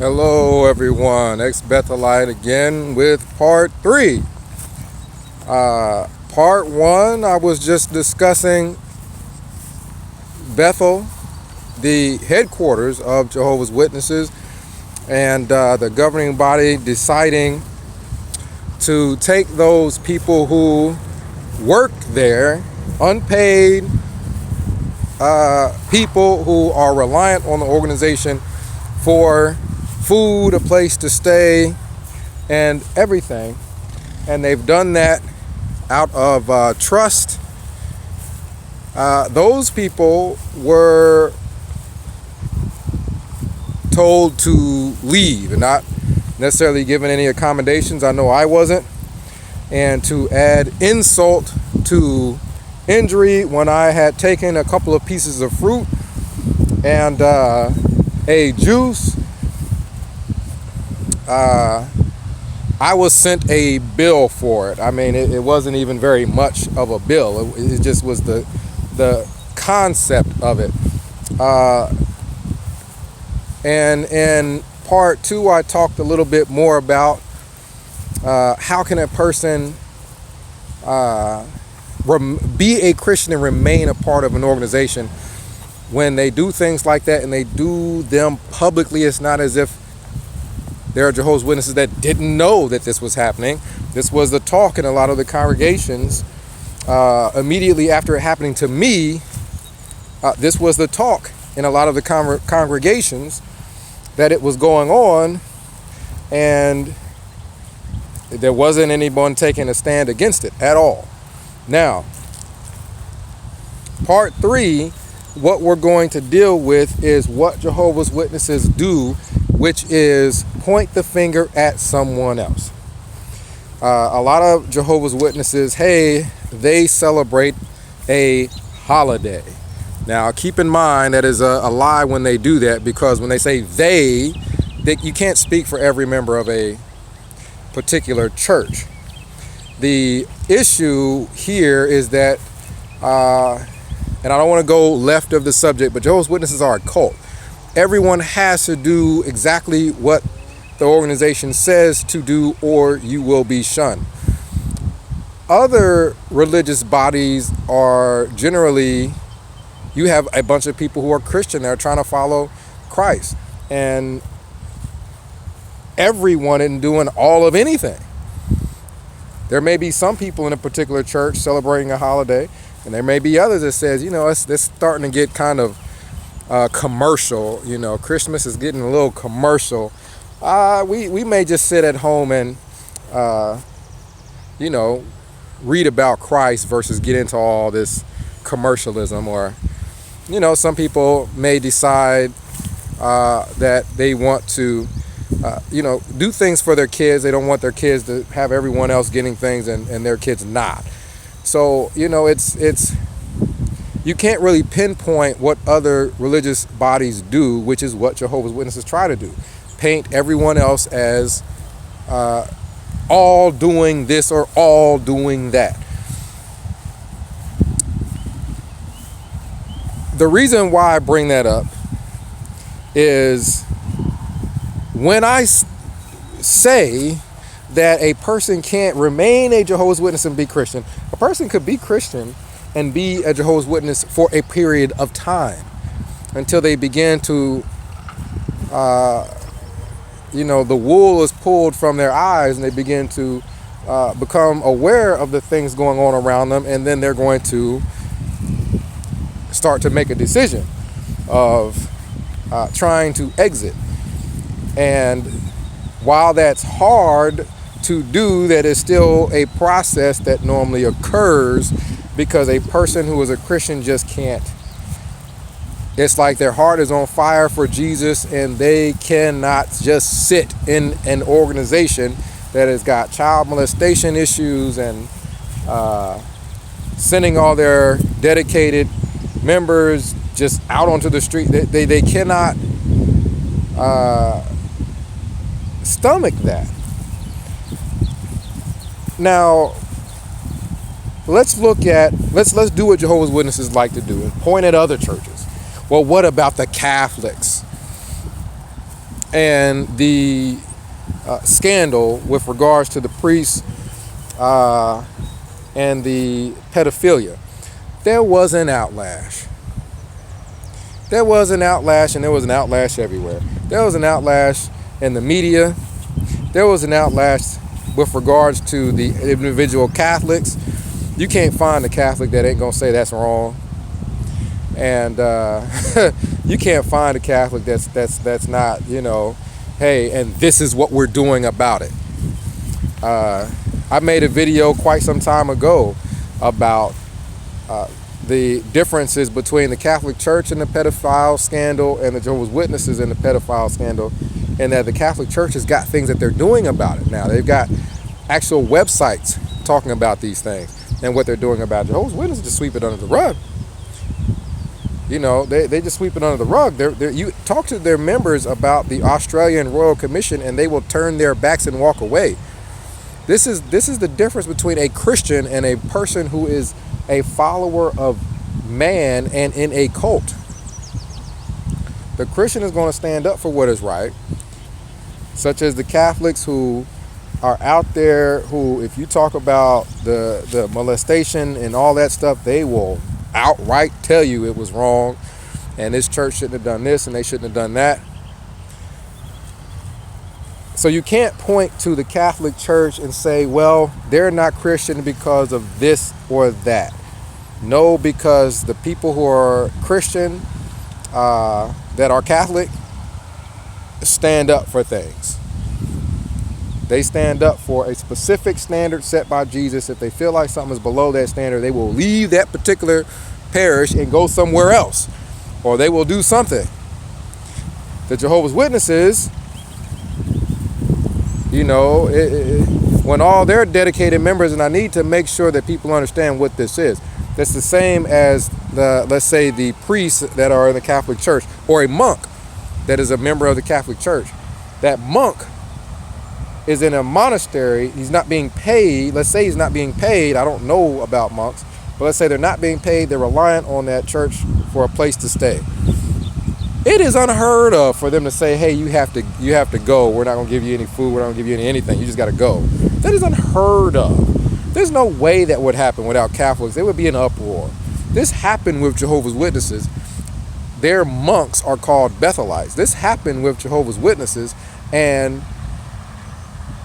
Hello everyone, ex-Bethelite again with part 3. Part 1, I was just discussing Bethel, the headquarters of Jehovah's Witnesses, and the governing body deciding to take those people who work there, unpaid people who are reliant on the organization for food, a place to stay, and everything. And they've done that out of trust. Those people were told to leave and not necessarily given any accommodations. I know I wasn't. And to add insult to injury, when I had taken a couple of pieces of fruit and a juice, I was sent a bill for it. I mean, it wasn't even very much of a bill. It just was the concept of it. And in part 2, I talked a little bit more about how can a person be a Christian and remain a part of an organization when they do things like that and they do them publicly. It's not as if there are Jehovah's Witnesses that didn't know that this was happening. This was the talk in a lot of the congregations. Immediately after it happening to me, this was the talk in a lot of the congregations that it was going on, and there wasn't anyone taking a stand against it at all. Now, part 3, what we're going to deal with is what Jehovah's Witnesses do, which is point the finger at someone else. A lot of Jehovah's Witnesses, hey, they celebrate a holiday. Now, keep in mind that is a lie when they do that, because when they say they, you can't speak for every member of a particular church. The issue here is that, and I don't want to go left of the subject, but Jehovah's Witnesses are a cult. Everyone has to do exactly what the organization says to do, or you will be shunned. Other religious bodies are generally, you have a bunch of people who are Christian that are trying to follow Christ, and everyone isn't doing all of anything. There may be some people in a particular church celebrating a holiday, and there may be others that says, it's starting to get kind of commercial. Christmas is getting a little commercial. We may just sit at home and read about Christ versus get into all this commercialism. Or some people may decide that they want to do things for their kids. They don't want their kids to have everyone else getting things and their kids not. So it's you can't really pinpoint what other religious bodies do, which is what Jehovah's Witnesses try to do. Paint everyone else as all doing this or all doing that. The reason why I bring that up is when I say that a person can't remain a Jehovah's Witness and be Christian, a person could be Christian and be a Jehovah's Witness for a period of time until they begin to, the wool is pulled from their eyes and they begin to become aware of the things going on around them, and then they're going to start to make a decision of trying to exit. And while that's hard to do, that is still a process that normally occurs, because a person who is a Christian just can't. It's like their heart is on fire for Jesus, and they cannot just sit in an organization that has got child molestation issues and sending all their dedicated members just out onto the street. They cannot stomach that. Now, let's do what Jehovah's Witnesses like to do and point at other churches. Well, what about the Catholics? and the scandal with regards to the priests and the pedophilia, there was an outlash. There was an outlash, and there was an outlash everywhere. There was an outlash in the media. There was an outlash with regards to the individual Catholics. You can't find a Catholic that ain't gonna say that's wrong, and you can't find a Catholic that's not, you know, hey, and this is what we're doing about it. I made a video quite some time ago about the differences between the Catholic Church and the pedophile scandal and the Jehovah's Witnesses and the pedophile scandal, and that the Catholic Church has got things that they're doing about it now. They've got actual websites talking about these things and what they're doing about it. Jehovah's Witnesses just sweep it under the rug. You know, they just sweep it under the rug. You talk to their members about the Australian Royal Commission, and they will turn their backs and walk away. This is the difference between a Christian and a person who is a follower of man and in a cult. The Christian is going to stand up for what is right, such as the Catholics who are out there who, if you talk about the molestation and all that stuff, they will outright tell you it was wrong and this church shouldn't have done this and they shouldn't have done that. So you can't point to the Catholic Church and say, well, they're not Christian because of this or that. No, because the people who are Christian, that are Catholic, stand up for things. They stand up for a specific standard set by Jesus. If they feel like something is below that standard, they will leave that particular parish and go somewhere else, or they will do something. The Jehovah's Witnesses, you know, when all their dedicated members, and I need to make sure that people understand what this is. That's the same as let's say the priests that are in the Catholic Church, or a monk that is a member of the Catholic Church. That monk is in a monastery. He's not being paid. Let's say he's not being paid. I don't know about monks, but let's say they're not being paid. They're reliant on that church for a place to stay. It is unheard of for them to say, hey, you have to go. We're not going to give you any food. We're not going to give you anything. You just got to go. That is unheard of. There's no way that would happen without Catholics. There would be an uproar. This happened with Jehovah's Witnesses. Their monks are called Bethelites. This happened with Jehovah's Witnesses, and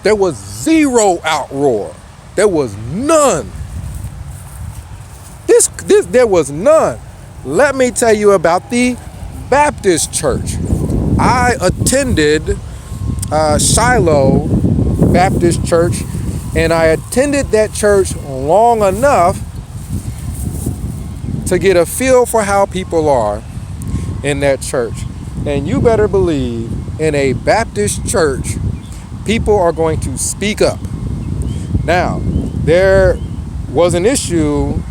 there was zero outroar. There was none. There was none. Let me tell you about the Baptist Church. I attended Shiloh Baptist Church, and I attended that church long enough to get a feel for how people are in that church. And you better believe, in a Baptist church, people are going to speak up. Now, there was an issue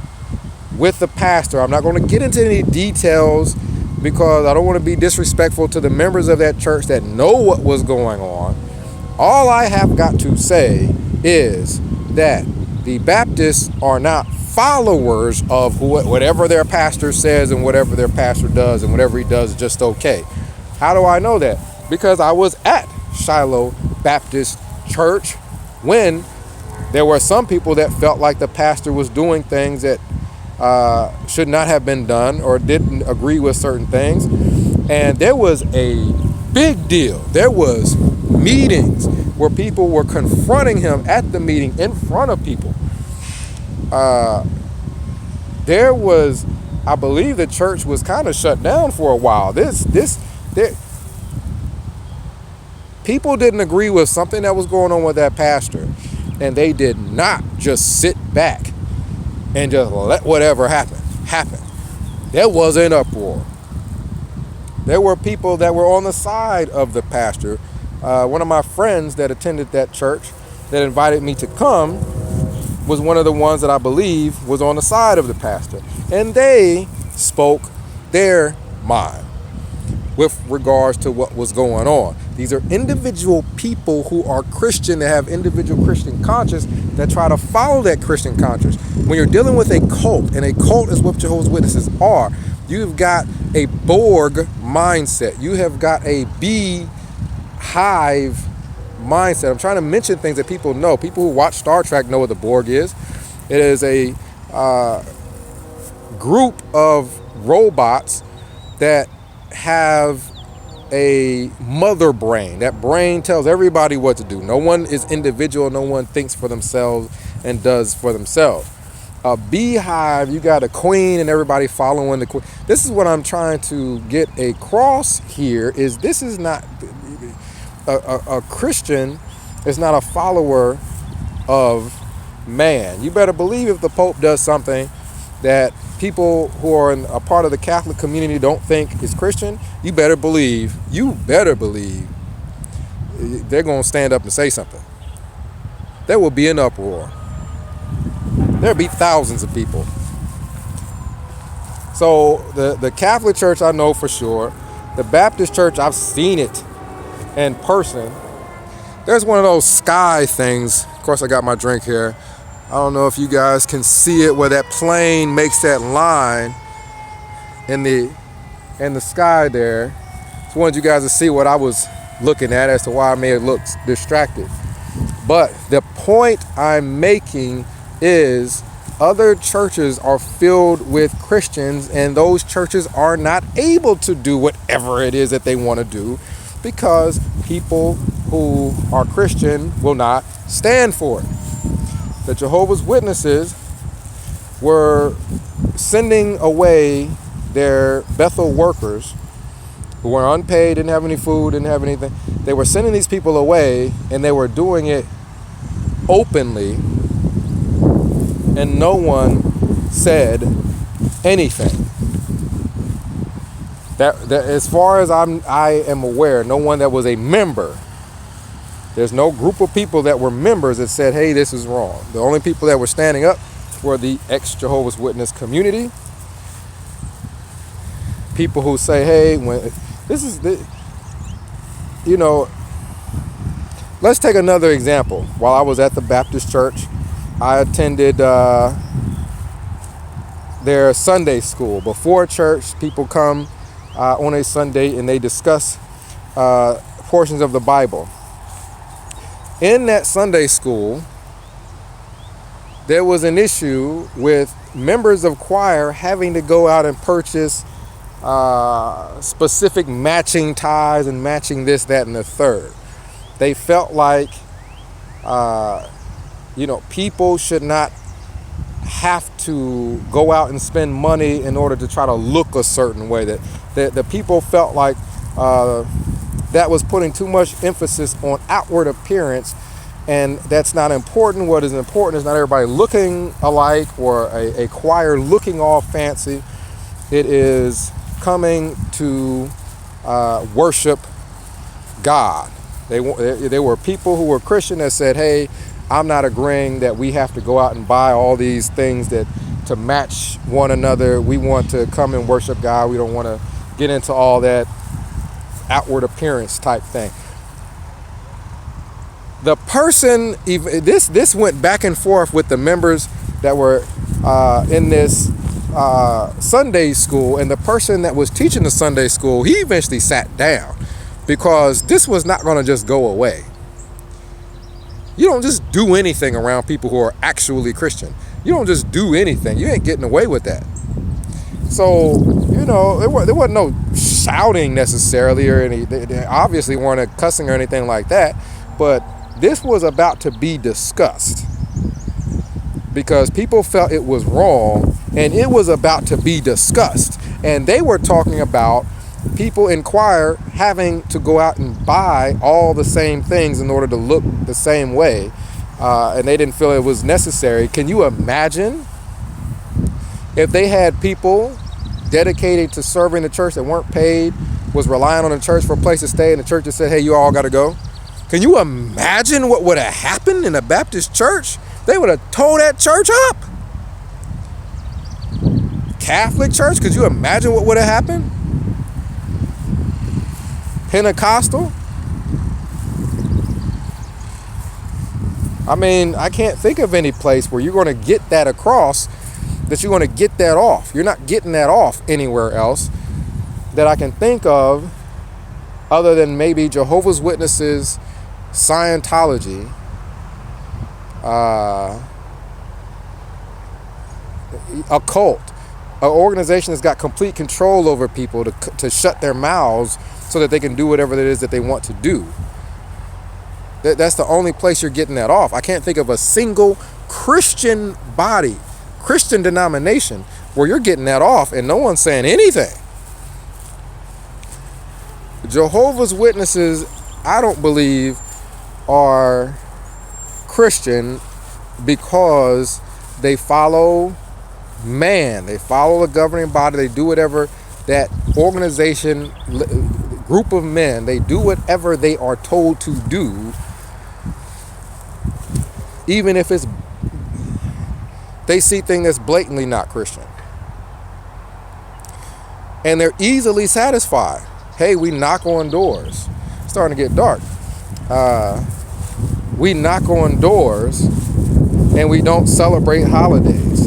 with the pastor. I'm not going to get into any details because I don't want to be disrespectful to the members of that church that know what was going on. All I have got to say is that the Baptists are not followers of whatever their pastor says and whatever their pastor does, and whatever he does is just okay. How do I know that? Because I was at Shiloh Baptist Church when there were some people that felt like the pastor was doing things that should not have been done, or didn't agree with certain things. And there was a big deal. There was meetings where people were confronting him at the meeting in front of people. There was, I believe the church was kind of shut down for a while. People didn't agree with something that was going on with that pastor, and they did not just sit back and just let whatever happen. There was an uproar. There were people that were on the side of the pastor. One of my friends that attended that church that invited me to come was one of the ones that I believe was on the side of the pastor. And they spoke their mind with regards to what was going on. These are individual people who are Christian, that have individual Christian conscience, that try to follow that Christian conscience. When you're dealing with a cult, and a cult is what Jehovah's Witnesses are, you've got a Borg mindset. You have got a B hive mindset. I'm trying to mention things that people know. People who watch Star Trek know what the Borg is. It is a group of robots that have a mother brain. That brain tells everybody what to do. No one is individual. No one thinks for themselves and does for themselves. A beehive, you got a queen and everybody following the queen. This is what I'm trying to get across here, is this is not a Christian is not a follower of man. You better believe if the Pope does something that people who are a part of the Catholic community don't think is Christian, you better believe they're going to stand up and say something. There will be an uproar. There'll be thousands of people. So the Catholic Church, I know for sure. The Baptist Church, I've seen it in person. There's one of those sky things. Of course, I got my drink here. I don't know if you guys can see it, where that plane makes that line in the sky there. Just wanted you guys to see what I was looking at as to why I may have looked distracted. But the point I'm making is other churches are filled with Christians, and those churches are not able to do whatever it is that they want to do because people who are Christian will not stand for it. The Jehovah's Witnesses were sending away their Bethel workers who were unpaid, didn't have any food, didn't have anything. They were sending these people away, and they were doing it openly, and no one said anything. That as far as I am aware, no one that was a member. There's no group of people that were members that said, hey, this is wrong. The only people that were standing up were the ex-Jehovah's Witness community. People who say, hey, let's take another example. While I was at the Baptist church, I attended their Sunday school. Before church, people come on a Sunday and they discuss portions of the Bible. In that Sunday school, there was an issue with members of choir having to go out and purchase specific matching ties and matching this, that, and the third. They felt like, people should not have to go out and spend money in order to try to look a certain way. That the people felt like that was putting too much emphasis on outward appearance, and that's not important. What is important is not everybody looking alike or a choir looking all fancy. It is coming to worship God. They were people who were Christian that said, hey, I'm not agreeing that we have to go out and buy all these things to match one another. We want to come and worship God. We don't want to get into all that outward appearance type thing. The person, this went back and forth with the members that were in this Sunday school, and the person that was teaching the Sunday school, he eventually sat down because this was not going to just go away. You don't just do anything around people who are actually Christian. You don't just do anything. You ain't getting away with that. So, there wasn't no shouting necessarily or they obviously weren't cussing or anything like that. But this was about to be discussed because people felt it was wrong, and it was about to be discussed. And they were talking about people in choir having to go out and buy all the same things in order to look the same way, and they didn't feel it was necessary. Can you imagine if they had people dedicated to serving the church that weren't paid, was relying on the church for a place to stay, and the church just said, hey, you all got to go? Can you imagine what would have happened in a Baptist church? They would have tore that church up. Catholic church, could you imagine what would have happened? Pentecostal? I mean, I can't think of any place where you're going to get that across, that you're going to get that off. You're not getting that off anywhere else that I can think of other than maybe Jehovah's Witnesses, Scientology, a cult, an organization that's got complete control over people to shut their mouths so that they can do whatever it is that they want to do. That's the only place you're getting that off. I can't think of a single Christian body, Christian denomination, where you're getting that off and no one's saying anything. Jehovah's Witnesses, I don't believe, are Christian because they follow man. They follow the governing body. They do whatever that organization, group of men, they do whatever they are told to do, even if they see things that's blatantly not Christian. And they're easily satisfied. Hey, we knock on doors. It's starting to get dark. We knock on doors and we don't celebrate holidays.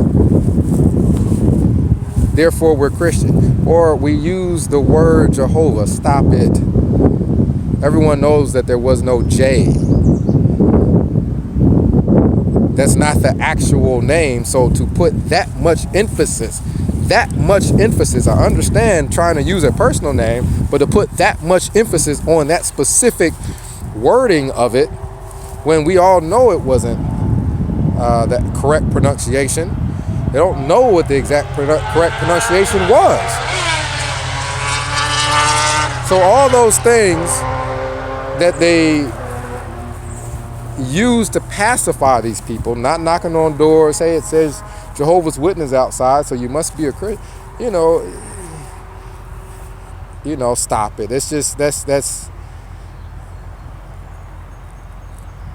Therefore, we're Christian. Or we use the word Jehovah. Stop it. Everyone knows that there was no J. That's not the actual name. So to put that much emphasis, I understand trying to use a personal name, but to put that much emphasis on that specific wording of it, when we all know it wasn't that correct pronunciation. They don't know what the exact correct pronunciation was. So all those things that they use to pacify these people, not knocking on doors, hey, it says Jehovah's Witness outside, so you must be a Christian. You know, stop it. It's just that's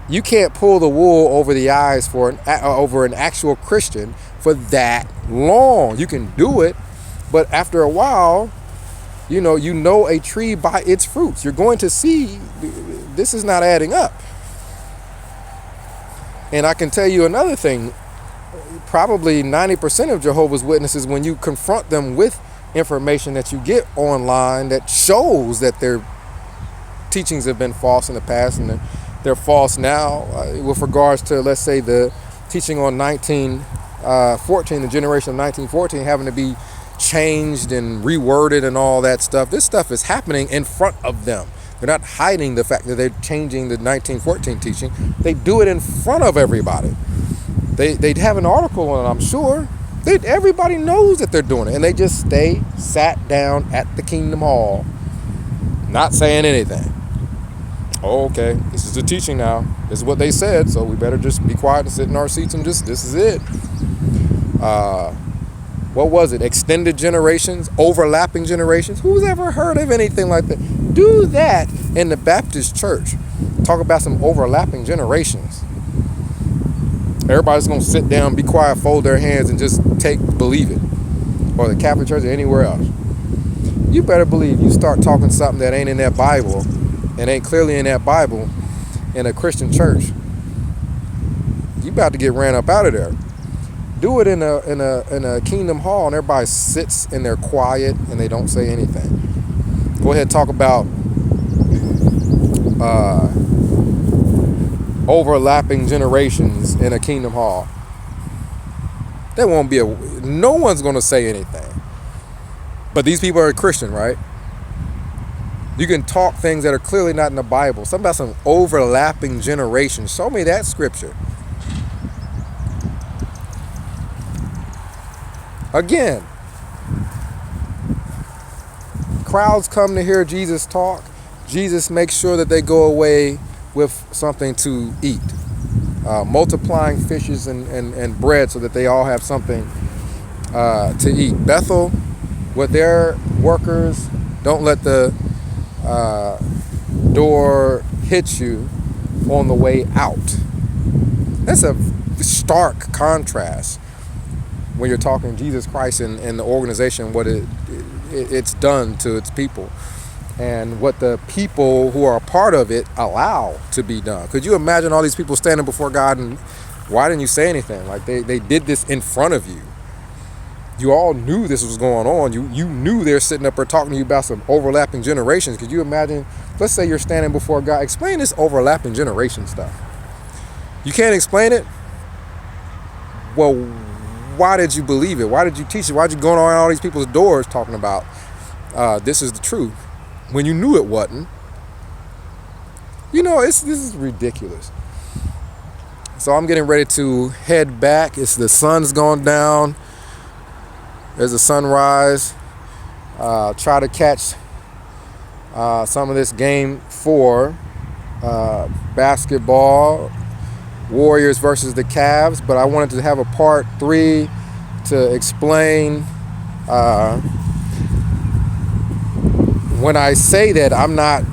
you can't pull the wool over the eyes over an actual Christian for that long. You can do it, but after a while, you know a tree by its fruits. You're going to see this is not adding up. And I can tell you another thing. Probably 90% of Jehovah's Witnesses, when you confront them with information that you get online that shows that their teachings have been false in the past and they're false now, with regards to, let's say, the teaching on 1914, the generation of 1914 having to be changed and reworded and all that stuff. This stuff is happening in front of them. They're not hiding the fact that they're changing the 1914 teaching. They do it in front of everybody. They'd have an article on it, I'm sure. Everybody knows that they're doing it. And they just stay sat down at the Kingdom Hall, not saying anything. Oh, okay, this is the teaching now. This is what they said, so we better just be quiet and sit in our seats and this is it. What was it? Extended generations, overlapping generations. Who's ever heard of anything like that? Do that in the Baptist church. Talk about some overlapping generations. Everybody's going to sit down, be quiet, fold their hands, and just believe it. Or the Catholic Church or anywhere else. You better believe you start talking something that ain't in that Bible and ain't clearly in that Bible in a Christian church. You about to get ran up out of there. Do it in a Kingdom Hall and everybody sits in there quiet and they don't say anything. Go ahead and talk about overlapping generations in a Kingdom Hall. There won't be no one's going to say anything. But these people are Christian, right? You can talk things that are clearly not in the Bible. Something about some overlapping generations. Show me that scripture. Again, crowds come to hear Jesus talk. Jesus makes sure that they go away with something to eat. Multiplying fishes and bread so that they all have something to eat. Bethel, with their workers, don't let the door hit you on the way out. That's a stark contrast when you're talking Jesus Christ and the organization, what it's done to its people and what the people who are a part of it allow to be done. Could you imagine all these people standing before God and why didn't you say anything? Like they did this in front of you. You all knew this was going on. You knew they're sitting up there talking to you about some overlapping generations. Could you imagine? Let's say you're standing before God. Explain this overlapping generation stuff. You can't explain it? Well, why did you believe it? Why did you teach it? Why did you go around all these people's doors talking about this is the truth when you knew it wasn't? This is ridiculous. So I'm getting ready to head back. The sun's gone down. There's a sunrise. Try to catch some of this game 4 basketball, Warriors versus the Cavs. But I wanted to have a part 3 to explain when I say that I'm not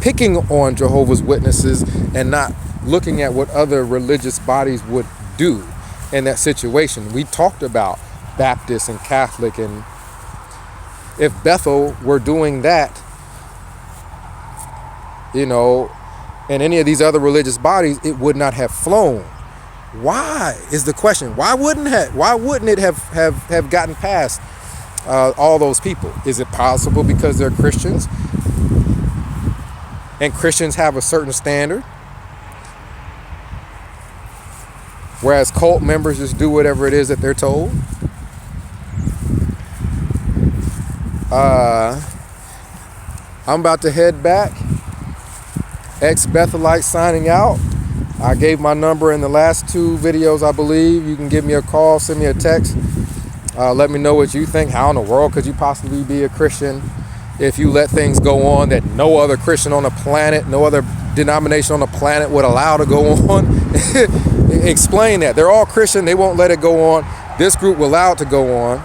picking on Jehovah's Witnesses and not looking at what other religious bodies would do in that situation. We talked about Baptist and Catholic, and if Bethel were doing that, and any of these other religious bodies, it would not have flown. Why is the question? Why wouldn't it have gotten past all those people? Is it possible because they're Christians and Christians have a certain standard, whereas cult members just do whatever it is that they're told? I'm about to head back. Ex-Bethelite signing out. I gave my number in the last 2 videos, I believe. You can give me a call, send me a text. Let me know what you think. How in the world could you possibly be a Christian if you let things go on that no other Christian on the planet, no other denomination on the planet would allow to go on? Explain that. They're all Christian. They won't let it go on. This group will allow it to go on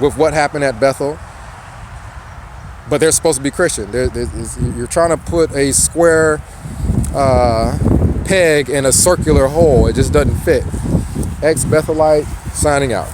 with what happened at Bethel. But they're supposed to be Christian. You're trying to put a square peg in a circular hole. It just doesn't fit. Ex-Bethelite signing out.